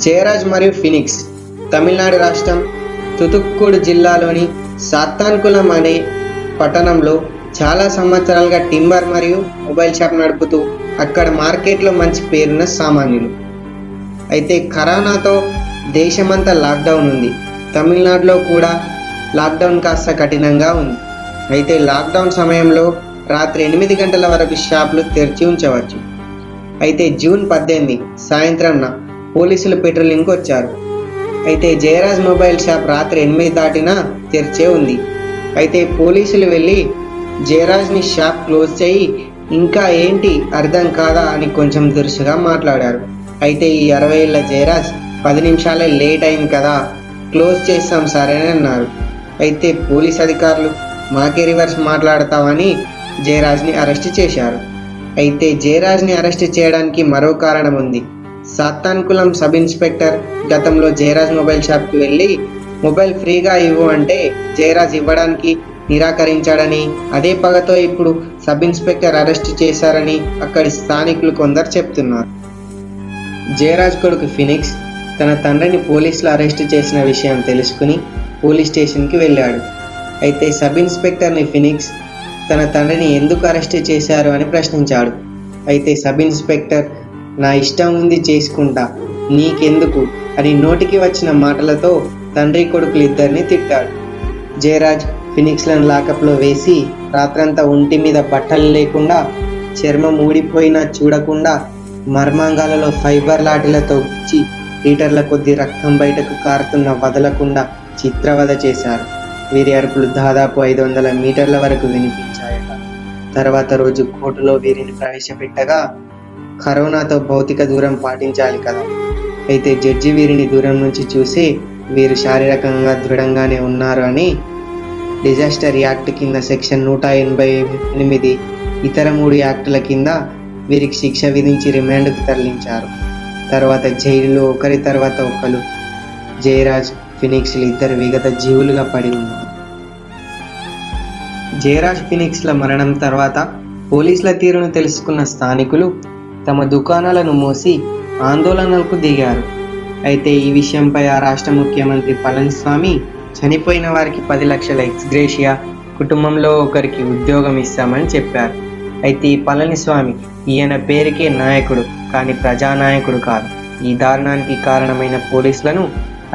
జయరాజ్ మరియు ఫినిక్స్ తమిళనాడు రాష్ట్రం తుతుక్కుడు జిల్లాలోని సాత్తాన్కులం అనే పట్టణంలో చాలా సంవత్సరాలుగా టింబర్ మరియు మొబైల్ షాప్ నడుపుతూ అక్కడ మార్కెట్లో మంచి పేరున్న సామాన్యులు. అయితే కరోనాతో దేశమంతా లాక్డౌన్ ఉంది. తమిళనాడులో కూడా లాక్డౌన్ కాస్త కఠినంగా ఉంది. అయితే లాక్డౌన్ సమయంలో రాత్రి 8 గంటల వరకు షాపులు తెరిచి ఉంచవచ్చు. అయితే జూన్ 18 సాయంత్రం పోలీసులు పెట్రోలింగ్కి వచ్చారు. అయితే జయరాజ్ మొబైల్ షాప్ రాత్రి 8 దాటినా తెరిచే ఉంది. అయితే పోలీసులు వెళ్ళి జయరాజ్ని షాప్ క్లోజ్ చేయి, ఇంకా ఏంటి అర్థం కాదా అని కొంచెం దురుసుగా మాట్లాడారు. అయితే ఈ 60 ఏళ్ల జయరాజ్ 10 నిమిషాలే లేట్ అయింది కదా, క్లోజ్ చేస్తాం సరే అన్నారు. అయితే పోలీస్ అధికారులు మాకే రివర్స్ మాట్లాడతామని జయరాజ్ని అరెస్ట్ చేశారు. అయితే జయరాజ్ని అరెస్ట్ చేయడానికి మరో కారణం ఉంది. సాత్తాన్కులం సబ్ ఇన్స్పెక్టర్ గతంలో జయరాజ్ మొబైల్ షాప్కి వెళ్ళి మొబైల్ ఫ్రీగా ఇవ్వు అంటే జయరాజ్ ఇవ్వడానికి నిరాకరించాడని, అదే పగతో ఇప్పుడు సబ్ ఇన్స్పెక్టర్ అరెస్ట్ చేశారని అక్కడి స్థానికులు కొందరు చెప్తున్నారు. జయరాజ్ కొడుకు ఫినిక్స్ తన తండ్రిని పోలీసులు అరెస్ట్ చేసిన విషయం తెలుసుకుని పోలీస్ స్టేషన్కి వెళ్ళాడు. అయితే సబ్ ఇన్స్పెక్టర్ని ఫినిక్స్ తన తండ్రిని ఎందుకు అరెస్ట్ చేశారు అని ప్రశ్నించాడు. అయితే సబ్ ఇన్స్పెక్టర్ నా ఇష్టం ఉంది చేసుకుంటా, నీకెందుకు అని నోటికి వచ్చిన మాటలతో తండ్రి కొడుకులు ఇద్దరిని తిట్టాడు. జయరాజ్ ఫినిక్స్లను లాకప్లో వేసి రాత్రంతా ఒంటి మీద బట్టలు లేకుండా, చర్మం ఊడిపోయినా చూడకుండా, మర్మాంగాలలో ఫైబర్ లాఠీలతో గుచ్చి లీటర్ల కొద్ది రక్తం బయటకు కారుతున్న వదలకుండా చిత్రవద చేశారు. వీరి అరుపులు దాదాపు 500 మీటర్ల వరకు వినిపించాయట. తర్వాత రోజు కోర్టులో వీరిని ప్రవేశపెట్టగా కరోనాతో భౌతిక దూరం పాటించాలి కదా. అయితే జడ్జి వీరిని దూరం నుంచి చూసి వీరు శారీరకంగా దృఢంగానే ఉన్నారు అని డిజాస్టర్ యాక్ట్ కింద సెక్షన్ 188 ఇతర 3 యాక్టుల కింద వీరికి శిక్ష విధించి రిమాండ్కు తరలించారు. తర్వాత జైలులో ఒకరి తర్వాత ఒకరు జయరాజ్ ఫినిక్స్లు ఇద్దరు విగత జీవులుగా పడి ఉన్నారు. జయరాజ్ ఫినిక్స్ల మరణం తర్వాత పోలీసుల తీరును తెలుసుకున్న స్థానికులు తమ దుకాణాలను మూసి ఆందోళనలకు దిగారు. అయితే ఈ విషయంపై ఆ రాష్ట్ర ముఖ్యమంత్రి పళనిస్వామి చనిపోయిన వారికి 10 లక్షల ఎక్స్గ్రేషియా, కుటుంబంలో ఒకరికి ఉద్యోగం ఇస్తామని చెప్పారు. అయితే ఈ పళనిస్వామి ఈయన పేరుకే నాయకుడు కానీ ప్రజానాయకుడు కాదు. ఈ దారుణానికి కారణమైన పోలీసులను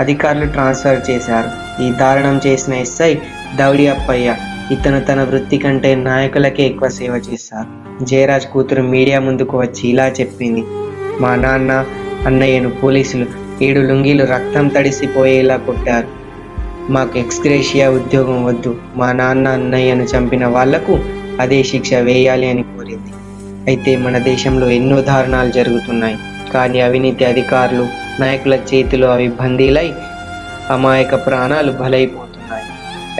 అధికారులు ట్రాన్స్ఫర్ చేశారు. ఈ దారుణం చేసిన ఎస్ఐ దౌడి అప్పయ్య, ఇతను తన వృత్తి కంటే నాయకులకే ఎక్కువ సేవ చేశారు. జయరాజ్ కూతురు మీడియా ముందుకు వచ్చి ఇలా చెప్పింది, మా నాన్న అన్నయ్యను పోలీసులు 7 లుంగీలు రక్తం తడిసిపోయేలా కొట్టారు. మాకు ఎక్స్గ్రేషియా ఉద్యోగం వద్దు, మా నాన్న అన్నయ్యను చంపిన వాళ్లకు అదే శిక్ష వేయాలి అని కోరింది. అయితే మన దేశంలో ఎన్నో దారుణాలు జరుగుతున్నాయి, కానీ అవినీతి అధికారులు నాయకుల చేతిలో అవి బందీలై అమాయక ప్రాణాలు బలైపోతున్నాయి.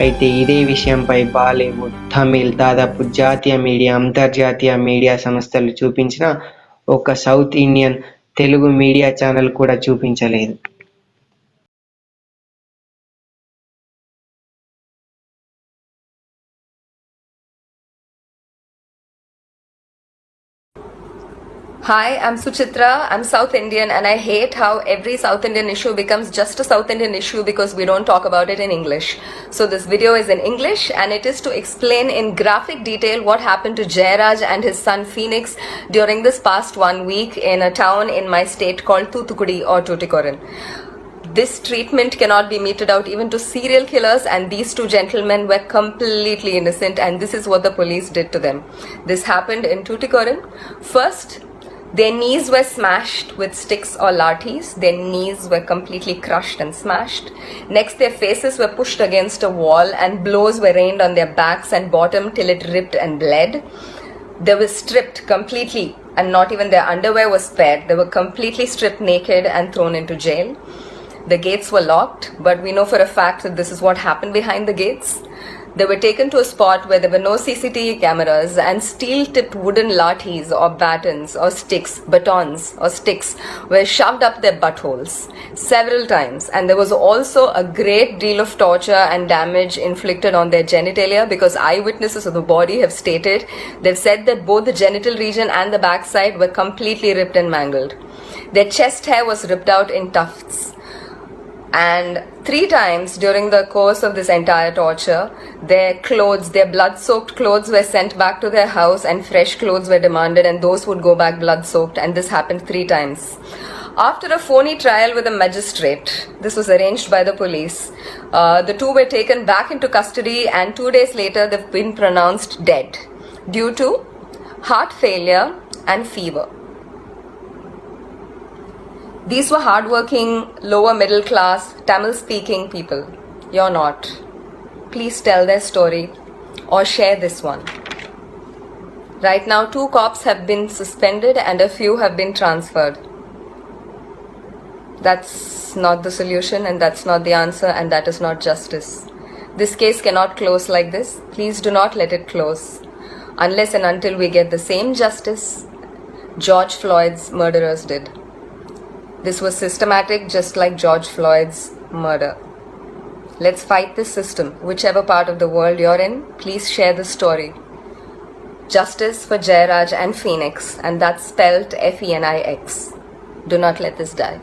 అయితే ఇదే విషయంపై బాలీవుడ్, తమిళ్, దాదాపు జాతీయ మీడియా, అంతర్జాతీయ మీడియా సంస్థలు చూపించిన ఒక south Indian Telugu media channel కూడా చూపించలేదు. Hi, I'm Suchitra. I'm South Indian and I hate how every South Indian issue becomes just a South Indian issue because we don't talk about it in English. So this video is in English and it is to explain in graphic detail what happened to Jayaraj and his son Phoenix during this past 1 week in a town in my state called Thoothukudi or Tuticorin. This treatment cannot be meted out even to serial killers, and these 2 gentlemen were completely innocent, and this is what the police did to them. This happened in Tuticorin. First, their knees were smashed with sticks or lathis. Their knees were completely crushed and smashed. Next, their faces were pushed against a wall and blows were rained on their backs and bottom till it ripped and bled. They were stripped completely and not even their underwear was spared. They were completely stripped naked and thrown into jail. The gates were locked, but we know for a fact that this is what happened behind the gates. They were taken to a spot where there were no CCTV cameras, and steel-tipped wooden lathis or batons or sticks, batons or sticks were shoved up their buttholes several times. And there was also a great deal of torture and damage inflicted on their genitalia, because eyewitnesses of the body have stated, they've said that both the genital region and the backside were completely ripped and mangled. Their chest hair was ripped out in tufts. And 3 times during the course of this entire torture, their clothes, their blood-soaked clothes were sent back to their house and fresh clothes were demanded, and those would go back blood-soaked, and this happened 3 times. After a phony trial with a magistrate, this was arranged by the police, the 2 were taken back into custody, and 2 days later they've been pronounced dead due to heart failure and fever. These were hardworking, lower middle class, Tamil speaking people. You're not. Please tell their story or share this one. Right now, 2 cops have been suspended and a few have been transferred. That's not the solution, and that's not the answer, and that is not justice. This case cannot close like this. Please do not let it close unless and until we get the same justice George Floyd's murderers did. This was systematic, just like George Floyd's murder. Let's fight this system. Whichever part of the world you're in, please share the story. Justice for Jairaj and Phoenix, and that's spelled Phoenix. Do not let this die.